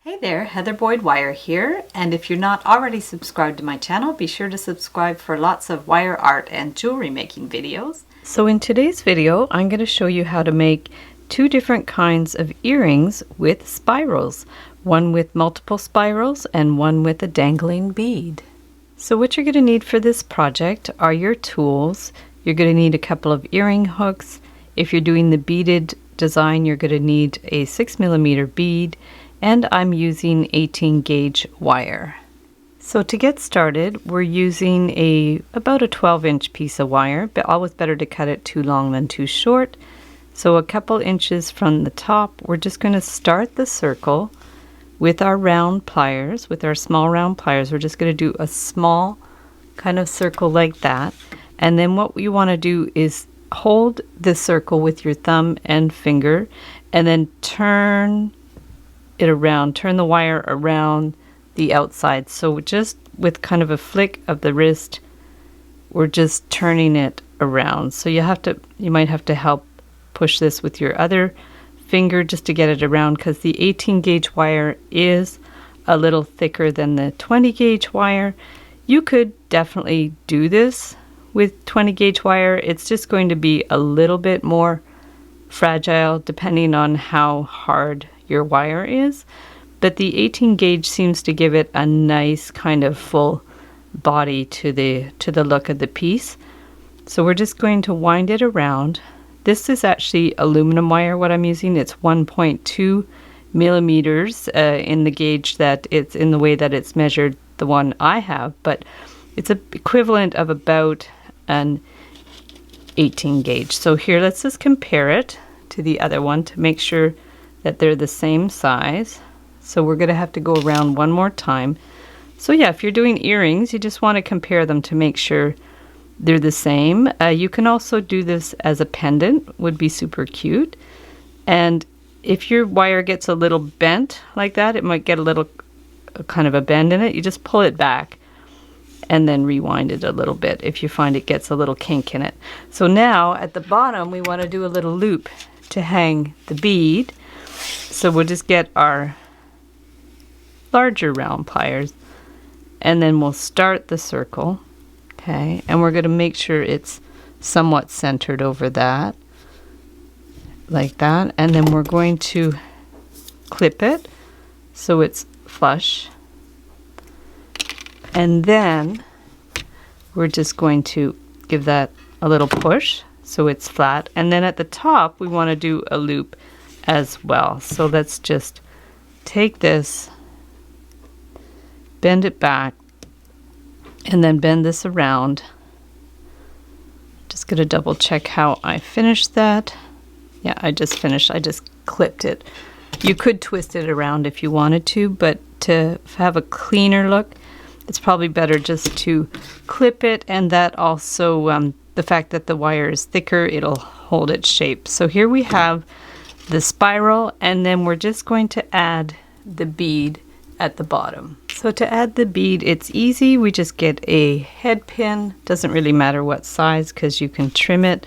Hey there, Heather Boyd Wire here, and if you're not already subscribed to my channel, be sure to subscribe for lots of wire art and jewelry making videos. So in today's video, I'm going to show you how to make two different kinds of earrings with spirals, one with multiple spirals and one with a dangling bead. So what you're going to need for this project are your tools. You're going to need a couple of earring hooks. If you're doing the beaded design, you're going to need a 6mm bead, and I'm using 18 gauge wire. So to get started, we're using about a 12-inch piece of wire, but always better to cut it too long than too short. So a couple inches from the top, we're just going to start the circle with our round pliers, with our small round pliers. We're just going to do a small kind of circle like that. And then what you want to do is hold the circle with your thumb and finger, and then turn it around, turn the wire around the outside. So just with kind of a flick of the wrist, we're just turning it around. So you might have to help push this with your other finger just to get it around, because the 18 gauge wire is a little thicker than the 20 gauge wire. You could definitely do this with 20 gauge wire. It's just going to be a little bit more fragile depending on how hard your wire is, but the 18 gauge seems to give it a nice kind of full body to the look of the piece. So we're just going to wind it around. This is actually aluminum wire, what I'm using. It's 1.2 millimeters in the gauge that it's in the way that it's measured, the one I have, but it's a equivalent of about an 18 gauge. So here, let's just compare it to the other one to make sure that they're the same size. So we're going to have to go around one more time. So yeah, if you're doing earrings, you just want to compare them to make sure they're the same. You can also do this as a pendant, would be super cute. And if your wire gets a little bent like that, it might get a little kind of a bend in it. You just pull it back and then rewind it a little bit if you find it gets a little kink in it. So now at the bottom, we want to do a little loop to hang the bead. So we'll just get our larger round pliers, and then we'll start the circle. Okay, and we're going to make sure it's somewhat centered over that, like that, and then we're going to clip it so it's flush, and then we're just going to give that a little push so it's flat, and then at the top we want to do a loop as well. So let's just take this, bend it back, and then bend this around. Just gonna double check how I finished that. Yeah, I just finished. I just clipped it. You could twist it around if you wanted to, but to have a cleaner look, it's probably better just to clip it, and that also, the fact that the wire is thicker, it'll hold its shape. So here we have the spiral, and then we're just going to add the bead at the bottom. So to add the bead, it's easy. We just get a head pin. Doesn't really matter what size because you can trim it.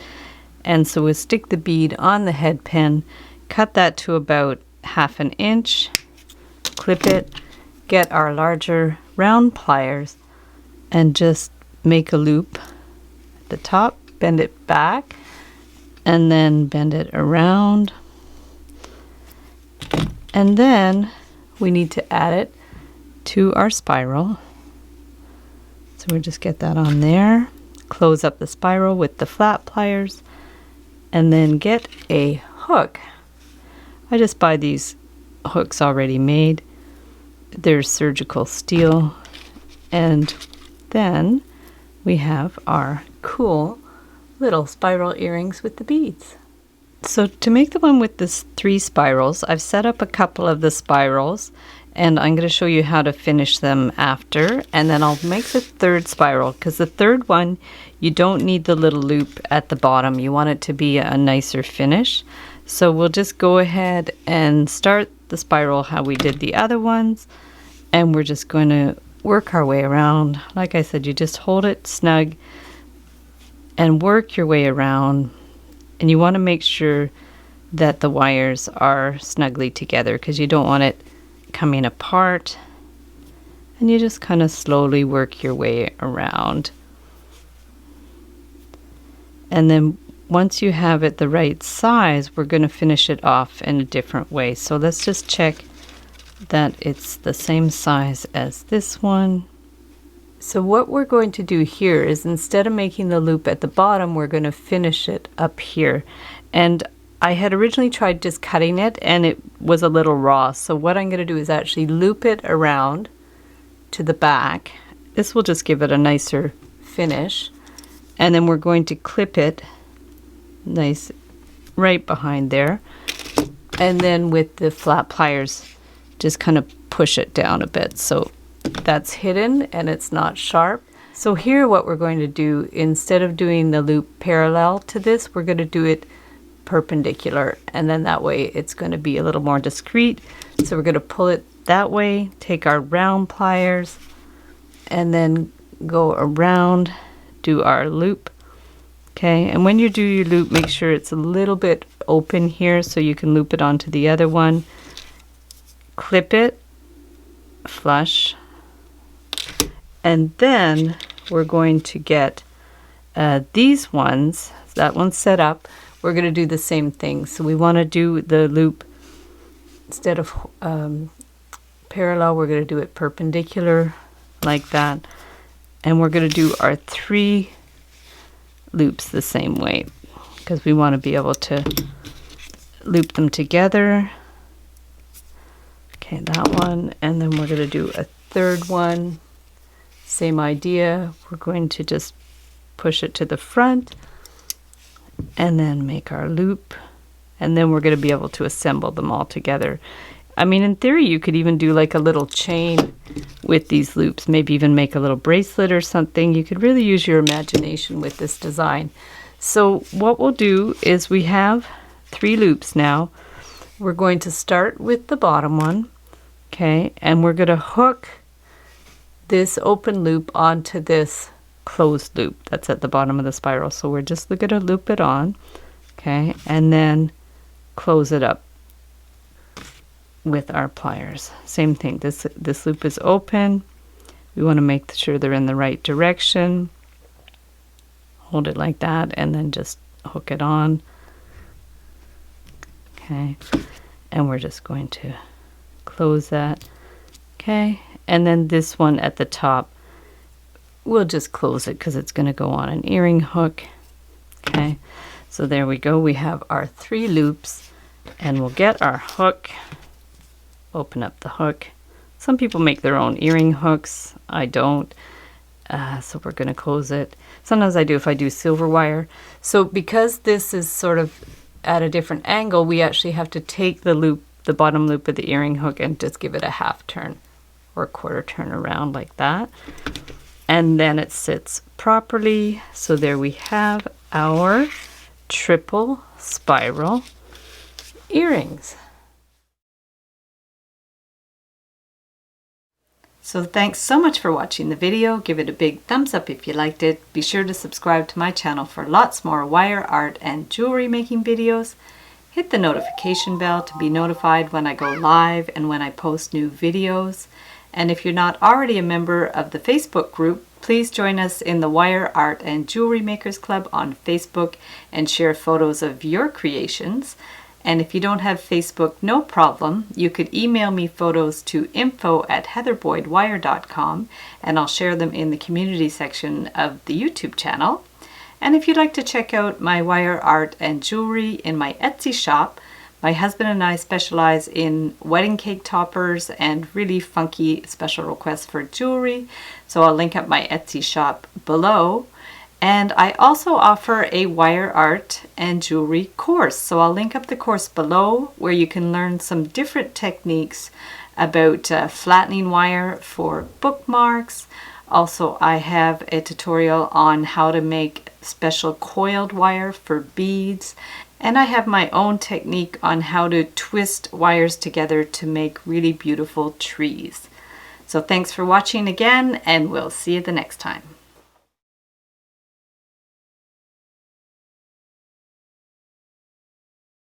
And so we'll stick the bead on the head pin, cut that to about 1/2 inch, clip it, get our larger round pliers, and just make a loop at the top, bend it back, and then bend it around. And then we need to add it to our spiral. So we'll just get that on there, close up the spiral with the flat pliers, and then get a hook. I just buy these hooks already made. They're surgical steel. And then we have our cool little spiral earrings with the beads. So to make the one with the 3 spirals, I've set up a couple of the spirals, and I'm going to show you how to finish them after, and then I'll make the 3rd spiral, because the 3rd one, you don't need the little loop at the bottom. You want it to be a nicer finish. So we'll just go ahead and start the spiral how we did the other ones, and we're just going to work our way around. Like I said, you just hold it snug and work your way around. And you want to make sure that the wires are snugly together, because you don't want it coming apart, and you just kind of slowly work your way around. And then once you have it the right size, we're going to finish it off in a different way. So let's just check that it's the same size as this one. So what we're going to do here is, instead of making the loop at the bottom, we're going to finish it up here. And I had originally tried just cutting it and it was a little raw. So what I'm going to do is actually loop it around to the back. This will just give it a nicer finish. And then we're going to clip it nice right behind there. And then with the flat pliers, just kind of push it down a bit so that's hidden and it's not sharp. So here what we're going to do, instead of doing the loop parallel to this, we're going to do it perpendicular, and then that way it's going to be a little more discreet. So we're going to pull it that way, take our round pliers, and then go around, do our loop. Okay, and when you do your loop, make sure it's a little bit open here so you can loop it onto the other one. Clip it flush, and then we're going to get these ones. That one's set up. We're going to do the same thing. So we want to do the loop, instead of parallel, we're going to do it perpendicular like that. And we're going to do our 3 loops the same way, because we want to be able to loop them together. Okay, that one. And then we're going to do a 3rd one. Same idea. We're going to just push it to the front and then make our loop, and then we're going to be able to assemble them all together. I mean, in theory, you could even do like a little chain with these loops, maybe even make a little bracelet or something. You could really use your imagination with this design. So what we'll do is, we have 3 loops now. We're going to start with the bottom one, okay, and we're going to hook this open loop onto this closed loop that's at the bottom of the spiral. So we're just going to loop it on, okay, and then close it up with our pliers. Same thing, this loop is open. We want to make sure they're in the right direction. Hold it like that and then just hook it on. Okay, and we're just going to close that. Okay, and then this one at the top, we'll just close it because it's going to go on an earring hook. Okay, so there we go. We have our 3 loops, and we'll get our hook, open up the hook. Some people make their own earring hooks. I don't. So we're going to close it. Sometimes I do if I do silver wire. So because this is sort of at a different angle, we actually have to take the loop, the bottom loop of the earring hook, and just give it a half turn or a quarter turn around like that. And then it sits properly. So there we have our triple spiral earrings. So thanks so much for watching the video. Give it a big thumbs up if you liked it. Be sure to subscribe to my channel for lots more wire art and jewelry making videos. Hit the notification bell to be notified when I go live and when I post new videos. And if you're not already a member of the Facebook group, please join us in the Wire Art and Jewelry Makers Club on Facebook and share photos of your creations. And if you don't have Facebook, no problem. You could email me photos to info@heatherboydwire.com, and I'll share them in the community section of the YouTube channel. And if you'd like to check out my wire art and jewelry in my Etsy shop, my husband and I specialize in wedding cake toppers and really funky special requests for jewelry. So I'll link up my Etsy shop below. And I also offer a wire art and jewelry course. So I'll link up the course below, where you can learn some different techniques about flattening wire for bookmarks. Also, I have a tutorial on how to make special coiled wire for beads. And I have my own technique on how to twist wires together to make really beautiful trees. So thanks for watching again, and we'll see you the next time.